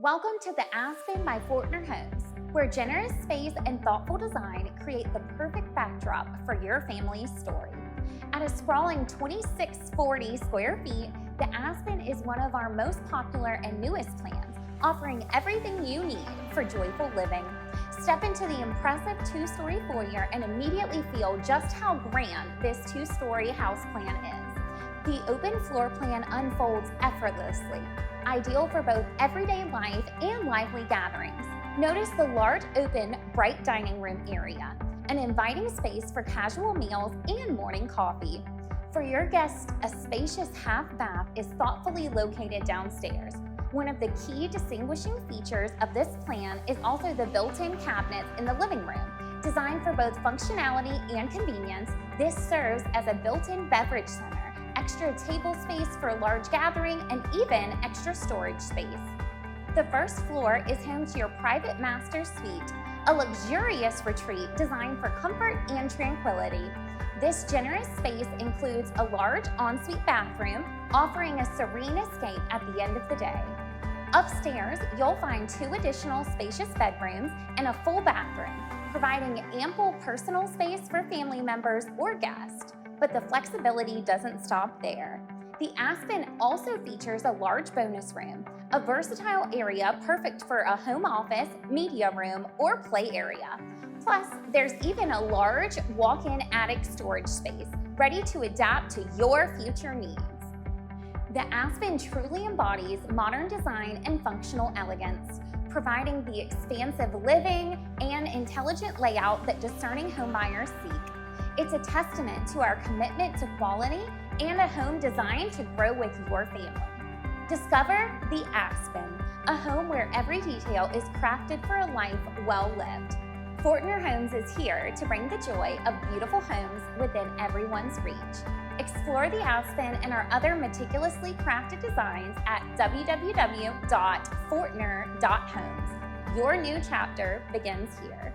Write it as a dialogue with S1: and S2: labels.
S1: Welcome to the Aspen by Fortner Homes, where generous space and thoughtful design create the perfect backdrop for your family's story. At a sprawling 2640 square feet, the Aspen is one of our most popular and newest plans, offering everything you need for joyful living. Step into the impressive two-story foyer and immediately feel just how grand this two-story house plan is. The open floor plan unfolds effortlessly, ideal for both everyday life and lively gatherings. Notice the large open, bright dining room area, an inviting space for casual meals and morning coffee. For your guests, a spacious half bath is thoughtfully located downstairs. One of the key distinguishing features of this plan is also the built-in cabinets in the living room. Designed for both functionality and convenience, this serves as a built-in beverage center, extra table space for a large gathering, and even extra storage space. The first floor is home to your private master suite, a luxurious retreat designed for comfort and tranquility. This generous space includes a large ensuite bathroom, offering a serene escape at the end of the day. Upstairs, you'll find 2 additional spacious bedrooms and a full bathroom, providing ample personal space for family members or guests. But the flexibility doesn't stop there. The Aspen also features a large bonus room, a versatile area perfect for a home office, media room, or play area. Plus, there's even a large walk-in attic storage space, ready to adapt to your future needs. The Aspen truly embodies modern design and functional elegance, providing the expansive living and intelligent layout that discerning homebuyers seek. It's a testament to our commitment to quality and a home designed to grow with your family. Discover the Aspen, a home where every detail is crafted for a life well lived. Fortner Homes is here to bring the joy of beautiful homes within everyone's reach. Explore the Aspen and our other meticulously crafted designs at www.fortner.homes. Your new chapter begins here.